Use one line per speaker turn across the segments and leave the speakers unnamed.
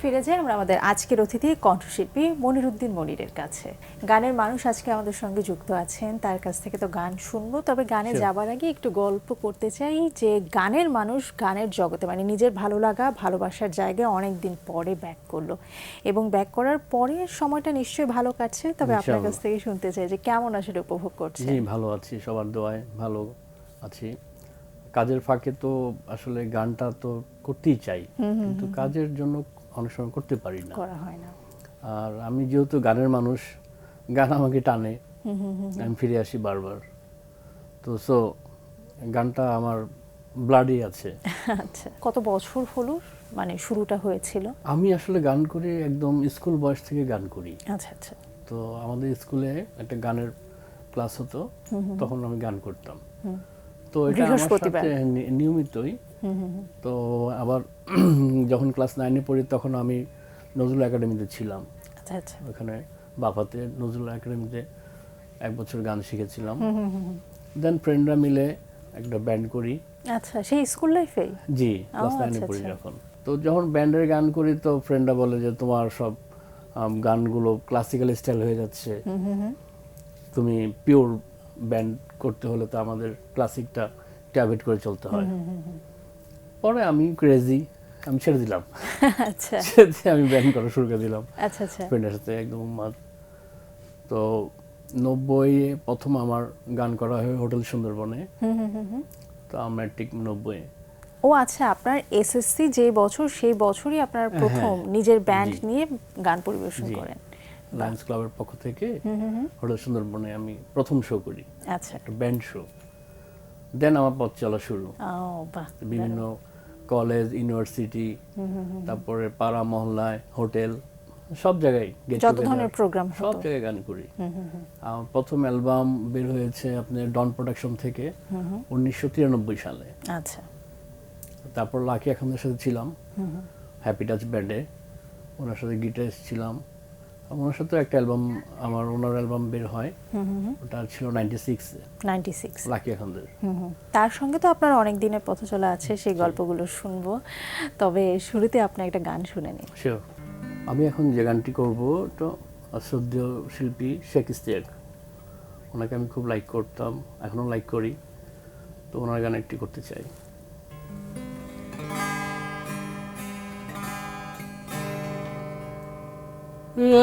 ফিরে যাই আমরা আমাদের আজকের অতিথি কণ্ঠশিল্পী মনিরুদ্দিন মনিরের কাছে। গানের মানুষ আজকে আমাদের সঙ্গে যুক্ত আছেন, তার কাছ থেকে তো গান শুনবো, তবে গানে যাবার আগে একটু গল্প করতে চাই যে গানের মানুষ গানের জগতে মানে নিজের ভালো লাগা ভালোবাসার জায়গায় অনেক দিন পরে ব্যাক করলো এবং ব্যাক করার পরে সময়টা নিশ্চয়ই ভালো কাটছে, তবে আপনার কাছ থেকে শুনতে চাই যে কেমন আসলে উপভোগ করছেন।
জি ভালো আছি, সবার দোয়ায় ভালো আছি। কাজের ফাঁকে তো আসলে গানটা তো করতেই চাই, কিন্তু কাজের জন্য অনেক সময় করতে পারি না,
করা হয় না।
আর আমি যেহেতু গানের মানুষ, গান আমাকে টানে, আমি ফিরে আসি বারবার। তো সো গানটা আমার ব্লাডই আছে।
আচ্ছা, কত বছর হলো মানে শুরুটা হয়েছিল?
আমি আসলে গান করি একদম স্কুল বয়স থেকে গান করি।
আচ্ছা আচ্ছা।
তো আমাদের স্কুলে একটা গানের ক্লাস হতো, তখন আমি গান করতাম। তো এটা আমার সাথে নিয়মিতই। তো আবার যখন ক্লাস 9-এ পড়ি তখন আমি নজরুল একাডেমিতে ছিলাম।
আচ্ছা আচ্ছা।
ওখানে বাফাতে নজরুল একাডেমিতে 1 বছর গান শিখেছিলাম। দেন ফ্রেন্ডরা মিলে একটা ব্যান্ড করি।
আচ্ছা, সেই স্কুল লাইফেই?
জি, ক্লাস 9-এ পড়ি যখন। তো যখন ব্যান্ডের গান করি তো ফ্রেন্ডরা বলে যে তোমার সব গানগুলো ক্লাসিক্যাল স্টাইল হয়ে যাচ্ছে, তুমি পিওর ব্যান্ড করতে হলে তো আমাদের ক্লাসিকটা ট্যাবেট করে চলতে হয়। পরে আমি ক্রেজি, আমি ছেড়ে দিলাম।
আচ্ছা,
আমি ব্যান্ড করা শুরু করে দিলাম।
আচ্ছা আচ্ছা।
ফ্রেন্ডের সাথে একদম উন্মাদ। তো 90-এ প্রথম আমার গান করা হয় হোটেল সুন্দরবনে। তো আমরা ঠিক 90-এ।
ও আচ্ছা, আপনার এসএসসি যে বছর সেই বছরই আপনার প্রথম নিজের ব্যান্ড নিয়ে গান পরিবেশন করেন?
লায়ন্স ক্লাবের পক্ষ থেকে হোটেল সুন্দরবনে আমি প্রথম শো করি।
আচ্ছা,
একটা ব্যান্ড শো। দেন আমার পথ চলা শুরু।
বাহ।
বিভিন্ন কলেজ, ইউনিভার্সিটি, তারপরে পাড়া মহল্লায়, হোটেল, সব জায়গায়
যত ধরনের প্রোগ্রাম
সব জায়গায় গান করি। আমার প্রথম অ্যালবাম বের হয়েছে আপনার ডন প্রোডাকশন থেকে 1993 সালে।
আচ্ছা।
তারপর লাকি আহমেদের সাথে ছিলাম হ্যাপি টাচ ব্যান্ডে, ওনার সাথে গিটারিস্ট ছিলাম। ওনার সাথে একটা অ্যালবাম, ওনার অ্যালবাম বের হয়, ওটা ছিল 96 লাকি আহমেদের।
তার সঙ্গে তো আপনার অনেক দিনের পথ চলা আছে, সেই গল্পগুলো শুনবো, তবে শুরুতে আপনি একটা গান শুনে নিন।
শিওর। আমি এখন যে গানটি করবো তো শ্রদ্ধেয় শিল্পী শেখ ইশতিয়াক, ওনাকে আমি খুব লাইক করতাম, এখনও লাইক করি, তো ওনার গান একটি করতে চাই।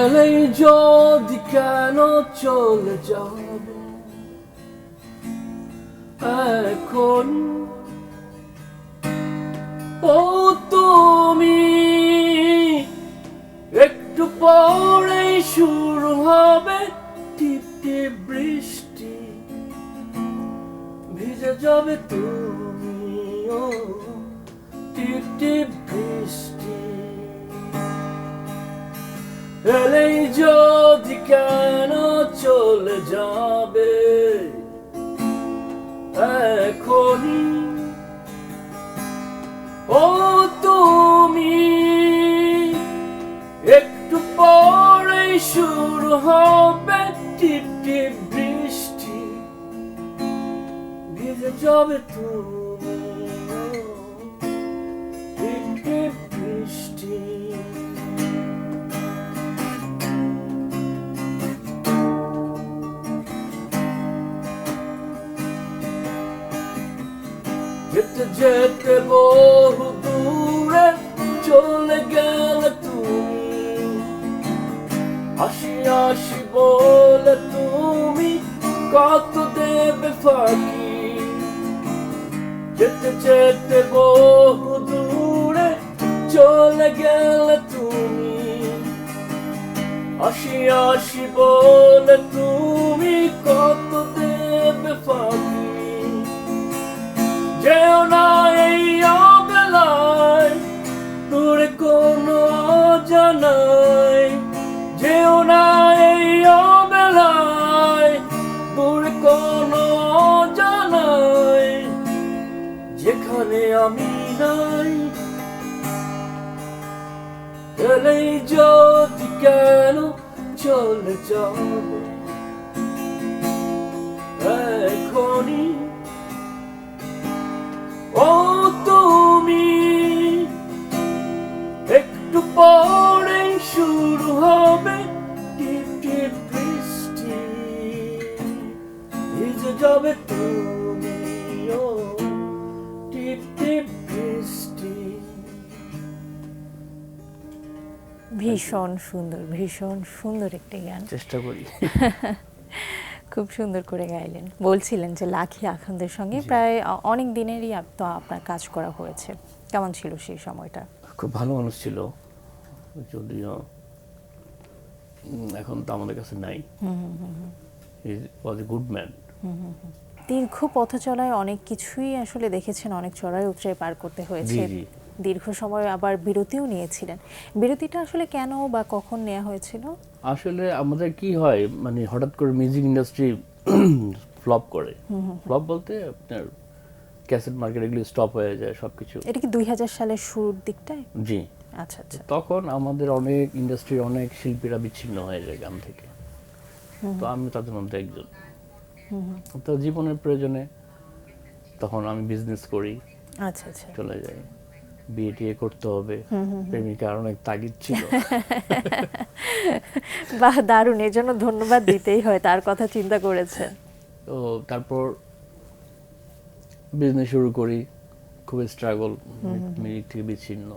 এলেই যদি কেন চলে যাবে এখন, ও তুমি একটু পরেই শুরু হবে টিপ টিপ বৃষ্টি, ভিজে যাবে তুমি, ও টিপ টিপ বৃষ্টি। এলেই যদি কেন চলে যাবে এখনই, ও তুমি একটু পরেই শুরু হবে টিপ টিপ বৃষ্টি, ভিজে যাবে তুমি, টিপ টিপ বৃষ্টি। যেতে যেতে বহু দূরে চলে গেলে তুমি, আসি আসি বলে তুমি কত দেবে ফাঁকি। যেতে যেতে বহু দূরে চলে গেলে তুমি, আসি আসি বলে তুমি কত দেবে ফাঁকি। যেও না এই অবেলায় দূরে কোনো অজানায়, যেও না এই অবেলায় দূরে কোনো অজানায়, যেখানে আমি নাই। এলেই যদি কেন চলে যাবে এখনই, ও তুমি একটু পর
ভীষণ সুন্দর একটি গান,
চেষ্টা করি।
খুব সুন্দর করে গাইলেন। বলছিলেন যে লাখি আখান্দের সঙ্গে প্রায় অনেক দিনেরই তো আপনার কাজ করা হয়েছে, কেমন ছিল সেই সময়টা?
খুব ভালো মানুষ ছিল, যদিও এখন তো আমাদের কাছে নাই। হি ওয়াজ এ গুড ম্যান।
দীর্ঘ পথ চলায় অনেক কিছুই আসলে দেখেছেন, অনেক চড়াই উতরাই পার করতে হয়েছে।
জি।
দীর্ঘ সময় আবার বিরতিও নিয়েছিলেন। বিরতিটা আসলে কেন বা কখন নেওয়া হয়েছিল?
আসলে আমাদের কি হয়, মানে হঠাৎ করে মিউজিক ইন্ডাস্ট্রি ফ্লপ করে। ফ্লপ বলতে আপনার ক্যাসেট মার্কেট এগুলো স্টপ হয়ে যায় সবকিছু।
এটা কি 2000 সালের শুরুর দিকটায়?
জি।
আচ্ছা আচ্ছা।
তখন আমাদের অনেক ইন্ডাস্ট্রির অনেক শিল্পীরা বিচ্ছিন্ন হয়ে যায় গান থেকে, তো আমি তাদের মধ্যে একজন। তো জীবনের প্রয়োজনে তখন আমি বিজনেস করি,
আচ্ছা আচ্ছা।
চলে যাই, বিয়ে টিয়ে করতে হবে, প্রেমিকার অনেক তাগিদ ছিল।
বাহ, দারুণ, এর জন্য ধন্যবাদ দিতেই হয়, তার কথা চিন্তা করেছেন।
তো তারপর বিজনেস শুরু করি, খুব স্ট্রাগল, মিউজিক থেকে বিচ্ছিন্ন।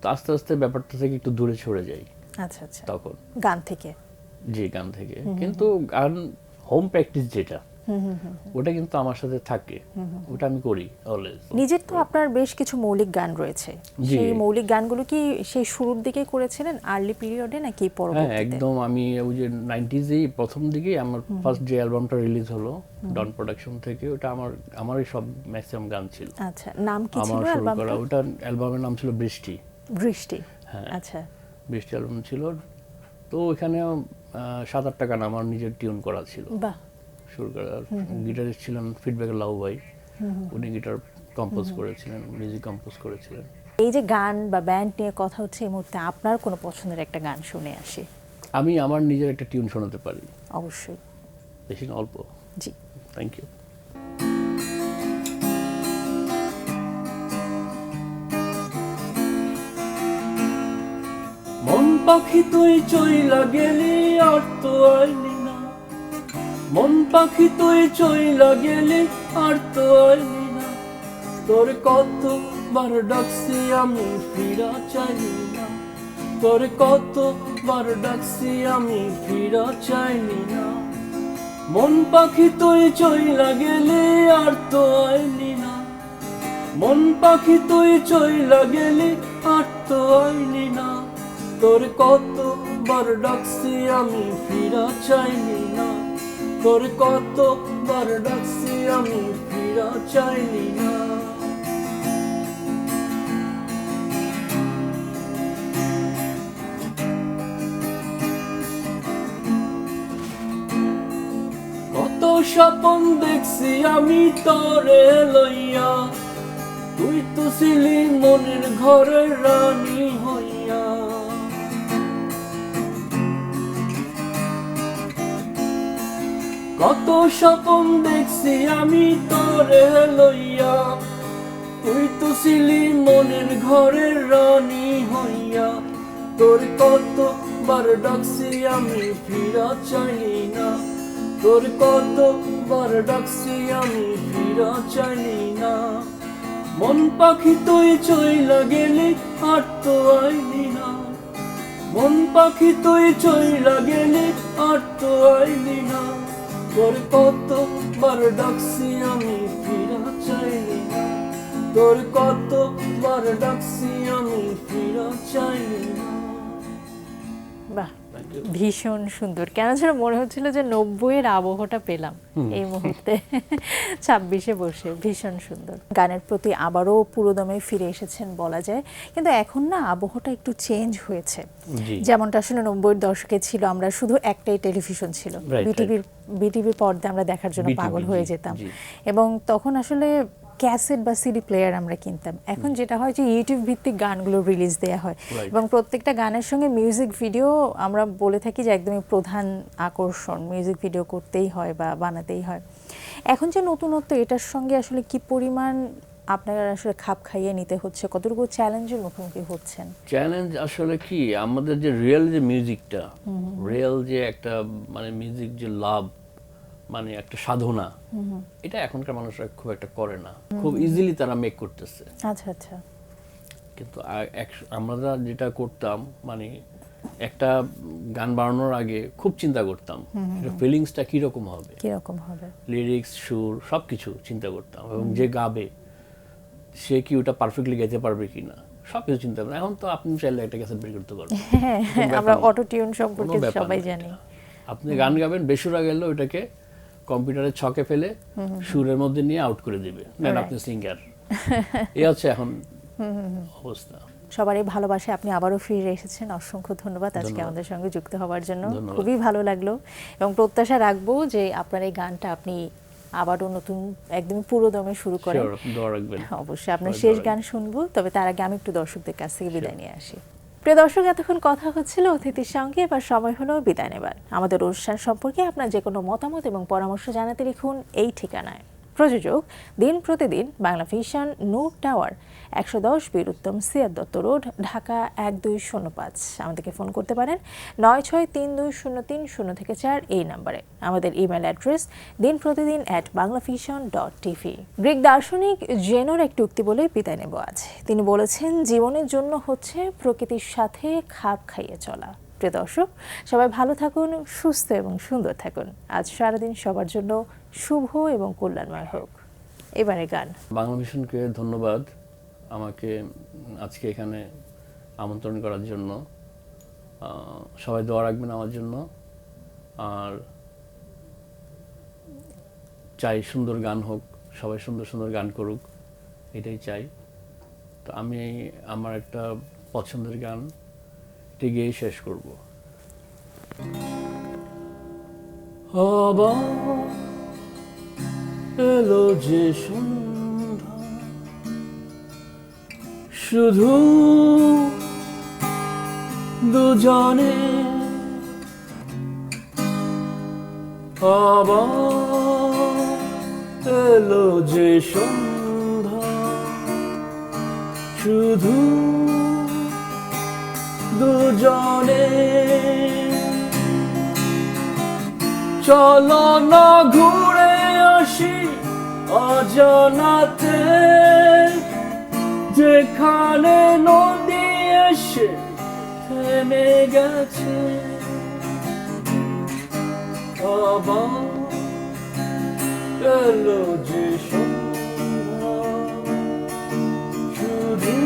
তো আস্তে আস্তে ব্যাপারটা থেকে একটু দূরে সরে যাই
আচ্ছা আচ্ছা।
তখন,
গান থেকে?
যে গান থেকে। কিন্তু গান হোম প্র্যাকটিস যেটা, ওটা কিন্তু আমার সাথে থাকে, ওটা আমি করি অলওয়েজ।
নিজের তো আপনার বেশ কিছু মৌলিক গান রয়েছে,
জি।
সেই মৌলিক গানগুলো কি সেই শুরুর দিকে করেছিলেন, আর্লি পিরিয়ডে নাকি
হ্যাঁ,
পরবর্তীতে?
একদম। আমি ওই যে 90s-এই প্রথম দিকেই আমার ফার্স্ট যে অ্যালবামটা রিলিজ হলো ডন প্রোডাকশন থেকে, ওটা আমারই সব ম্যাক্সিমাম গান ছিল।
আচ্ছা, নাম কি ছিল
আমার শুরু করা
অ্যালবামটা?
ওটা, অ্যালবামের নাম ছিল বৃষ্টি।
বৃষ্টি।
হ্যাঁ।
আচ্ছা
বৃষ্টি অ্যালবাম ছিল। তো ওইখানে 7-8টা গান আমার নিজের টিউন করা ছিল
বাহ।
শুরু করা। গিটারিস্ট ছিলেন ফিডব্যাকের লাউ ভাই, উনি গিটার কম্পোজ করেছিলেন, মিউজিক কম্পোজ করেছিলেন।
এই যে গান বা ব্যান্ড নিয়ে কথা হচ্ছে, এই মুহূর্তে আপনার কোনো পছন্দের একটা গান শুনে আসি।
আমি আমার নিজের একটা টিউন শোনাতে পারি,
অবশ্যই।
বেশি না, অল্প।
জি।
Thank you. মন পাখি তুই চইলা গেলি আর তো আইলি না, মন পাখি তুই চইলা গেলি আর তো আইলি না, তোর কতবার ডাকছি আমি ফিরা চাইলি না, তোর কতবার ডাকছি আমি ফিরা চাইলি না, মন পাখি তুই চইলা গেলি আর তো আইলি না, মন পাখি তুই চইলা গেলি আর তো আইলি না, তোর কতবার ডাকছি আমি ফিরা চাইলি না, তোর কতবার ডাকছি আমি ফিরা চাইলি না। কত স্বপন দেখছি আমি তোরে লইয়া, তুই তো ছিলি মনের ঘরের রানী হইয়া, কত স্বপন দেখছি আমি তোরে লইয়া, তুই তো ছিলি মনের ঘরের রানী হইয়া, তোর কতবার ডাকছি আমি ফিরা চাইলি না, তোর কতবার ডাকছি আমি ফিরা চাইলি না, মন পাখি তুই চইলা গেলি আর তো আইলি না, মন পাখি তুই চইলা গেলি আর তো আইলি না, তোর কতবার ডাকছি আমি ফিরা চাইলি না, তোর কতবার ডাকছি আমি ফিরা চাইলি না।
বাহ, ভীষণ সুন্দর। কেন যেন মনে হচ্ছিল যে 90-এর আবহটা পেলাম এই মুহূর্তে 26-এ বসে। ভীষণ সুন্দর। গানের প্রতি আবারও পুরোদমে ফিরে এসেছেন বলা যায়, কিন্তু এখন না আবহটা একটু চেঞ্জ হয়েছে। যেমনটা আসলে 90-এর দশকে ছিল, আমরা শুধু একটাই টেলিভিশন ছিল, বিটিভির পর্দা আমরা দেখার জন্য পাগল হয়ে যেতাম, এবং তখন আসলে ক্যাসেট বা সিডি প্লেয়ার আমরা কিনতাম। এখন যেটা হয় যে ইউটিউব ভিত্তিক গানগুলো রিলিজ দেওয়া হয়, এবং প্রত্যেকটা গানের সঙ্গে মিউজিক ভিডিও, আমরা বলে থাকি যে একদমই প্রধান আকর্ষণ, মিউজিক ভিডিও করতেই হয় বা বানাতেই হয়। এখন যে নতুনত্ব, এটার সঙ্গে আসলে কি পরিমাণ আপনারা আসলে খাপ খাইয়ে নিতে হচ্ছে, কতটুকু চ্যালেঞ্জের মুখোমুখি হচ্ছেন?
চ্যালেঞ্জ আসলে কি, আমাদের যে রিয়েল যে মিউজিকটা, রিয়েল যে একটা মানে মিউজিক যে লাভ, মানে একটা সাধনা, এটা এখনকার মানুষরা খুব একটা করে না, খুব ইজিলি তারা মেক করতেছে।
আচ্ছা আচ্ছা।
কিন্তু আমরা যেটা করতাম মানে একটা গান বানানোর আগে খুব চিন্তা করতাম ফিলিংসটা কিরকম হবে, লিরিক্স, সুর সবকিছু চিন্তা করতাম, এবং যে গাবে সে কি ওটা পারফেক্টলি গাইতে পারবে কিনা সবকিছু চিন্তা করতাম। এখন তো আপনি চাইলে একটা ক্যাসেট বের করতে পারবেন,
আমরা অটো টিউন সম্পর্কে সবাই জানি।
আপনি গান গাবেন, বেসুরা গেলে ওটাকে কম্পিউটারে ছকে ফেলে সুরের মধ্যে নিয়ে আউট করে দিবে, নেন আপনি সিঙ্গার। এই হচ্ছে এখন অবস্থা।
সবারই ভালোবাসে আপনি আবারও ফিরে এসেছেন, অসংখ্য ধন্যবাদ আজকে আমাদের সঙ্গে যুক্ত হওয়ার জন্য। খুবই ভালো লাগলো এবং প্রত্যাশা রাখবো যে আপনার এই গানটা আপনি আবারও নতুন একদম পুরো দমে শুরু করেন। অবশ্যই আপনার শেষ গান শুনবো, তবে তার আগে আমি একটু দর্শকদের কাছ থেকে বিদায় নিয়ে আসি। প্রিয় দর্শক, এতক্ষণ কথা হচ্ছিল অতিথির সঙ্গে, এবার সময় হলো বিদায় নেবার। আমাদের অনুষ্ঠান সম্পর্কে আপনার যে কোনো মতামত এবং পরামর্শ জানাতে লিখুন এই ঠিকানায়। প্রযোজক দিন প্রতিদিন, বাংলা ভিশন, নূর টাওয়ার, 110 বীর উত্তম সিয়াদ দত্ত রোড, ঢাকা 1205। আমাদেরকে ফোন করতে পারেন 96320304 এই নাম্বারে। আমাদের ইমেল অ্যাড্রেস dinprotidin@banglavision.tv। গ্রিক দার্শনিক জেনোর একটি উক্তি বলে বিদায় নেব আজ। তিনি বলেছেন, জীবনের জন্য হচ্ছে প্রকৃতির সাথে খাপ খাইয়ে চলা। প্রিয় দর্শক, সবাই ভালো থাকুন, সুস্থ এবং সুন্দর থাকুন। আজ সারাদিন সবার জন্য শুভ এবং কল্যাণময় হোক। এবারে গান।
বাংলা মিশনকে ধন্যবাদ আমাকে আজকে এখানে আমন্ত্রণ করার জন্য। সবাই দোয়া রাখবেন আমার জন্য, আর চাই সুন্দর গান হোক, সবাই সুন্দর সুন্দর গান করুক, এটাই চাই। তো আমি আমার একটা পছন্দের গান গেয়ে শেষ করব। এলো যে সন্ধ্যা, শুধু দুজনে, এলো যে সন্ধ্যা, শুধু দুজনে, চলো না ঘুরে আসি অজানাতে, যেখানে নদী এসে থেমে গেছে। আবার এলো যে সন্ধ্যা, শুধু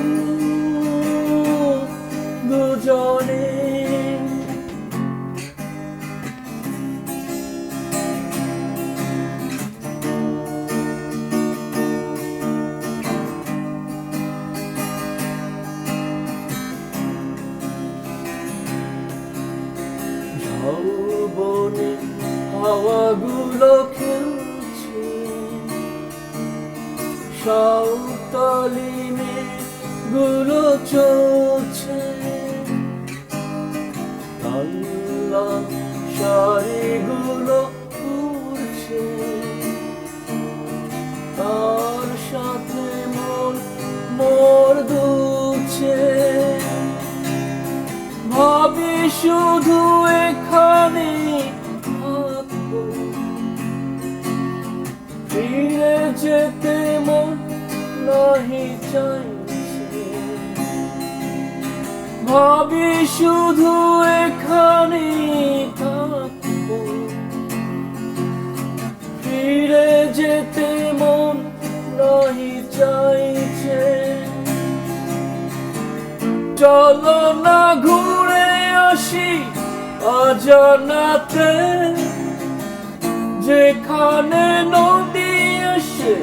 দুজনে, ঝাউবনে হাওয়াগুলো খেলছে, সাঁওতালি মেঘগুলো চলছে, কাল্লা শাড়িগুলো উড়ছে, তার সাথে মন মোর দুলছে। ভাবি শুধু এখানে থাকবো, ফিরে যেতে মন নাহি চাইছে। ভাবি শুধু এখানে থাকবো, ফিরে যেতে মন নাহি চাইছে। চলো না ঘুরে আসি অজানাতে, যেখানে নদী এসে